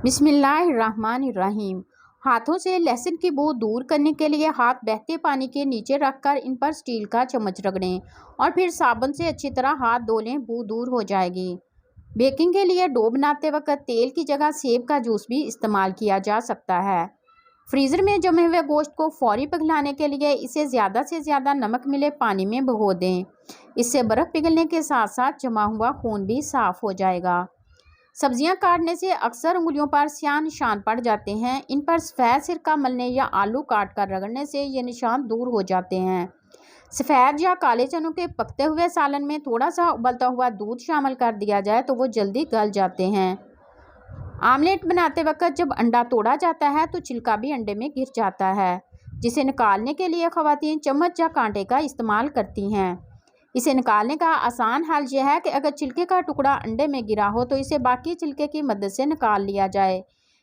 बिस्मिल्लाहिर्रहमानिर्रहीम। हाथों से लहसुन की बू दूर करने के लिए हाथ बहते पानी के नीचे रखकर इन पर स्टील का चम्मच रगड़ें और फिर साबुन से अच्छी तरह हाथ धो लें, बू दूर हो जाएगी। बेकिंग के लिए डो बनाते वक्त तेल की जगह सेब का जूस भी इस्तेमाल किया जा सकता है। फ्रीज़र में जमे हुए गोश्त को फौरी पिघलाने के लिए इसे ज़्यादा से ज़्यादा नमक मिले पानी में भिगो दें। इससे बर्फ़ पिघलने के साथ साथ जमा हुआ खून भी साफ़ हो जाएगा। सब्जियां काटने से अक्सर उंगलियों पर स्याह निशान पड़ जाते हैं। इन पर सफ़ेद सिरका मलने या आलू काट कर रगड़ने से ये निशान दूर हो जाते हैं। सफ़ेद या काले चनों के पकते हुए सालन में थोड़ा सा उबलता हुआ दूध शामिल कर दिया जाए तो वो जल्दी गल जाते हैं। आमलेट बनाते वक्त जब अंडा तोड़ा जाता है तो छिलका भी अंडे में गिर जाता है, जिसे निकालने के लिए ख़वातीन चम्मच या कांटे का इस्तेमाल करती हैं। इसे निकालने का आसान हल यह है कि अगर छिलके का टुकड़ा अंडे में गिरा हो तो इसे बाकी छिलके की मदद से निकाल लिया जाए।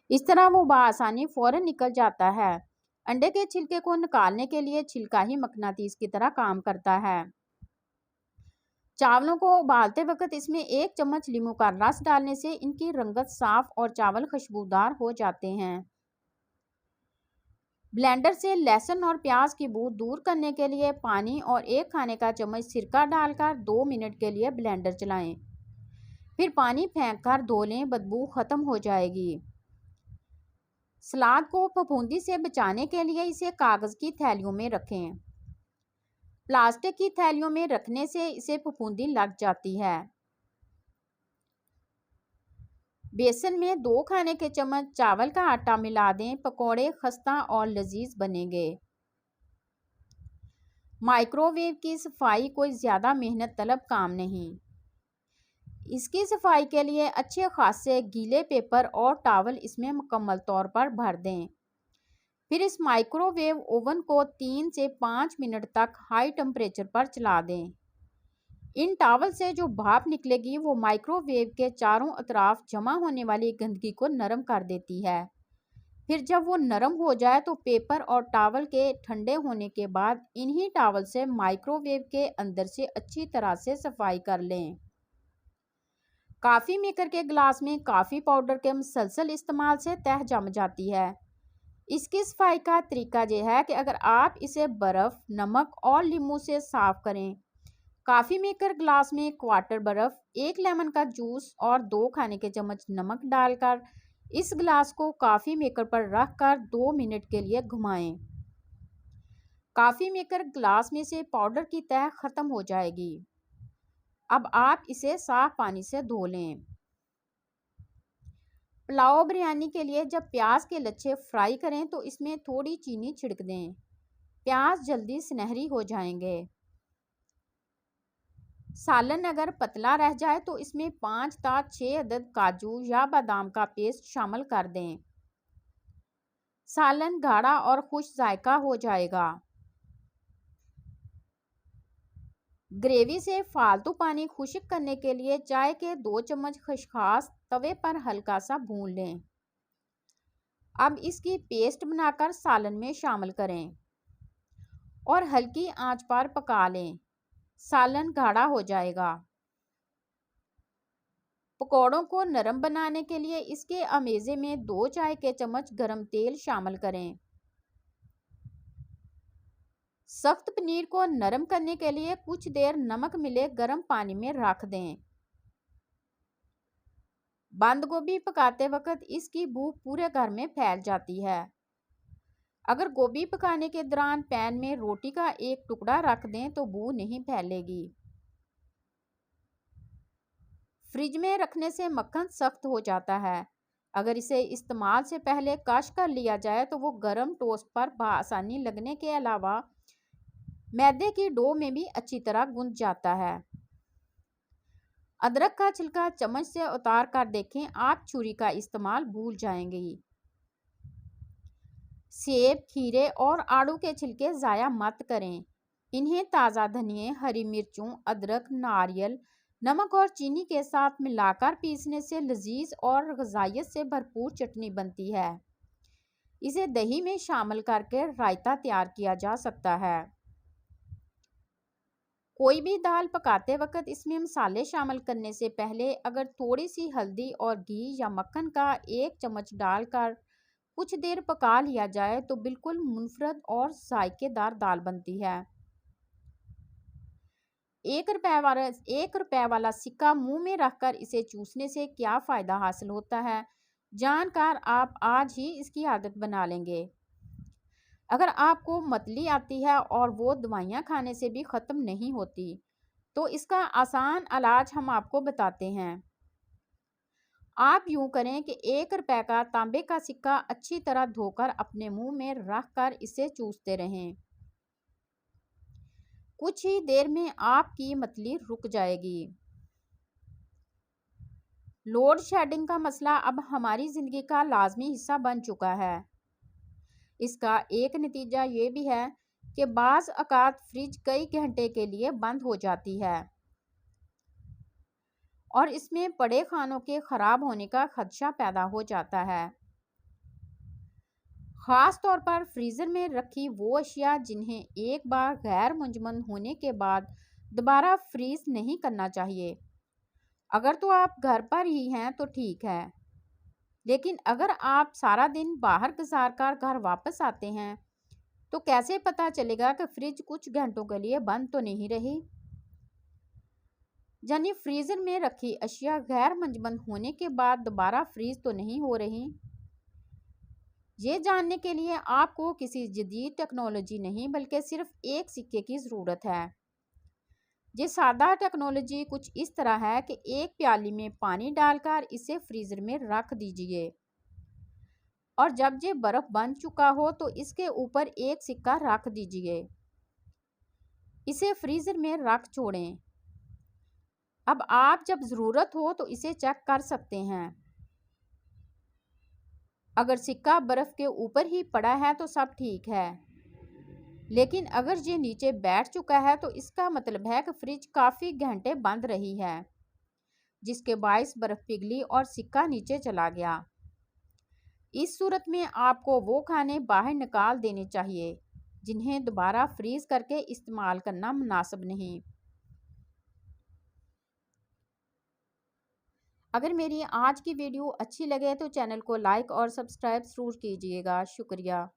इस तरह वो बआसानी फ़ौरन निकल जाता है। अंडे के छिलके को निकालने के लिए छिलका ही मकनातीस की तरह काम करता है। चावलों को उबालते वक्त इसमें 1 चम्मच लीमू का रस डालने से इनकी रंगत साफ और चावल खुशबूदार हो जाते हैं। ब्लेंडर से लहसुन और प्याज की बू दूर करने के लिए पानी और 1 खाने का चम्मच सिरका डालकर 2 मिनट के लिए ब्लेंडर चलाएं। फिर पानी फेंक कर धो लें, बदबू ख़त्म हो जाएगी। सलाद को फफूंदी से बचाने के लिए इसे कागज़ की थैलियों में रखें। प्लास्टिक की थैलियों में रखने से इसे फफूंदी लग जाती है। बेसन में 2 खाने के चम्मच चावल का आटा मिला दें, पकौड़े खस्ता और लजीज बनेंगे। माइक्रोवेव की सफाई कोई ज़्यादा मेहनत तलब काम नहीं। इसकी सफाई के लिए अच्छे खासे गीले पेपर और टॉवल इसमें मुकम्मल तौर पर भर दें। फिर इस माइक्रोवेव ओवन को 3 से 5 मिनट तक हाई टेम्परेचर पर चला दें। इन टॉवल से जो भाप निकलेगी वो माइक्रोवेव के चारों अतराफ जमा होने वाली गंदगी को नरम कर देती है। फिर जब वो नरम हो जाए तो पेपर और टॉवल के ठंडे होने के बाद इन्हीं टॉवल से माइक्रोवेव के अंदर से अच्छी तरह से सफाई कर लें। कॉफ़ी मेकर के गिलास में कॉफ़ी पाउडर के मुसलसल इस्तेमाल से तह जम जाती है। इसकी सफाई का तरीका यह है कि अगर आप इसे बर्फ़, नमक और नींबू से साफ़ करें। कॉफ़ी मेकर गिलास में क्वार्टर बर्फ़, 1 लेमन का जूस और 2 खाने के चम्मच नमक डालकर इस गिलास को कॉफ़ी मेकर पर रखकर 2 मिनट के लिए घुमाएं। कॉफ़ी मेकर गिलास में से पाउडर की तह ख़त्म हो जाएगी। अब आप इसे साफ पानी से धो लें। पुलाव बिरयानी के लिए जब प्याज के लच्छे फ्राई करें तो इसमें थोड़ी चीनी छिड़क दें। प्याज जल्दी सुनहरी हो जाएंगे। सालन अगर पतला रह जाए तो इसमें 5 से 6 अदद काजू या बादाम का पेस्ट शामिल कर दें। सालन गाढ़ा और खुश जायका हो जाएगा। ग्रेवी से फालतू पानी खुश्क करने के लिए चाय के 2 चम्मच खसखस तवे पर हल्का सा भून लें। अब इसकी पेस्ट बनाकर सालन में शामिल करें और हल्की आंच पर पका लें। सालन गाढ़ा हो जाएगा। पकौड़ों को नरम बनाने के लिए इसके अमेज़े में 2 चाय के चम्मच गरम तेल शामिल करें। सख्त पनीर को नरम करने के लिए कुछ देर नमक मिले गर्म पानी में रख दें। बंद गोभी पकाते वक्त इसकी बू पूरे घर में फैल जाती है। अगर गोभी पकाने के दौरान पैन में रोटी का एक टुकड़ा रख दें तो बू नहीं फैलेगी। फ्रिज में रखने से मक्खन सख्त हो जाता है। अगर इसे इस्तेमाल से पहले कश कर लिया जाए तो वो गर्म टोस्ट पर बआसानी लगने के अलावा मैदे की डो में भी अच्छी तरह गूंथ जाता है। अदरक का छिलका चम्मच से उतार कर देखें, आप छुरी का इस्तेमाल भूल जाएंगी। सेब, खीरे और आड़ू के छिलके ज़ाया मत करें। इन्हें ताज़ा धनिए, हरी मिर्चों, अदरक, नारियल, नमक और चीनी के साथ मिलाकर पीसने से लजीज और ग़िज़ाइयत से भरपूर चटनी बनती है। इसे दही में शामिल करके रायता तैयार किया जा सकता है। कोई भी दाल पकाते वक्त इसमें मसाले शामिल करने से पहले अगर थोड़ी सी हल्दी और घी या मक्खन का 1 चम्मच डालकर कुछ देर पका लिया जाए तो बिल्कुल मुनफरद और जायकेदार दाल बनती है। 1 रुपए वाला सिक्का मुंह में रखकर इसे चूसने से क्या फ़ायदा हासिल होता है, जानकर आप आज ही इसकी आदत बना लेंगे। अगर आपको मतली आती है और वो दवाइयाँ खाने से भी ख़त्म नहीं होती, तो इसका आसान इलाज हम आपको बताते हैं। आप यूँ करें कि 1 रुपए का तांबे का सिक्का अच्छी तरह धोकर अपने मुंह में रखकर इसे चूसते रहें। कुछ ही देर में आपकी मतली रुक जाएगी। लोड शेडिंग का मसला अब हमारी ज़िंदगी का लाजमी हिस्सा बन चुका है। इसका एक नतीजा ये भी है कि बाज़ औक़ात फ्रिज कई घंटे के लिए बंद हो जाती है और इसमें पड़े खानों के ख़राब होने का खदशा पैदा हो जाता है। ख़ास तौर पर फ्रीज़र में रखी वो अशिया जिन्हें एक बार गैर मुंजमद होने के बाद दोबारा फ्रीज़ नहीं करना चाहिए। अगर तो आप घर पर ही हैं तो ठीक है, लेकिन अगर आप सारा दिन बाहर गुजार कर घर वापस आते हैं तो कैसे पता चलेगा कि फ्रिज कुछ घंटों के लिए बंद तो नहीं रही। यानी फ्रीज़र में रखी अशिया गैर मुंजमद होने के बाद दोबारा फ्रीज तो नहीं हो रही। ये जानने के लिए आपको किसी जदीद टेक्नोलॉजी नहीं बल्कि सिर्फ एक सिक्के की ज़रूरत है। ये सादा टेक्नोलॉजी कुछ इस तरह है कि एक प्याली में पानी डालकर इसे फ्रीज़र में रख दीजिए और जब ये बर्फ़ बन चुका हो तो इसके ऊपर एक सिक्का रख दीजिए। इसे फ्रीज़र में रख छोड़ें। अब आप जब ज़रूरत हो तो इसे चेक कर सकते हैं। अगर सिक्का बर्फ़ के ऊपर ही पड़ा है तो सब ठीक है, लेकिन अगर ये नीचे बैठ चुका है तो इसका मतलब है कि फ्रिज काफ़ी घंटे बंद रही है, जिसके बायस बर्फ़ पिघली और सिक्का नीचे चला गया। इस सूरत में आपको वो खाने बाहर निकाल देने चाहिए जिन्हें दोबारा फ्रीज़ करके इस्तेमाल करना मुनासिब नहीं। अगर मेरी आज की वीडियो अच्छी लगे तो चैनल को लाइक और सब्सक्राइब ज़रूर कीजिएगा। शुक्रिया।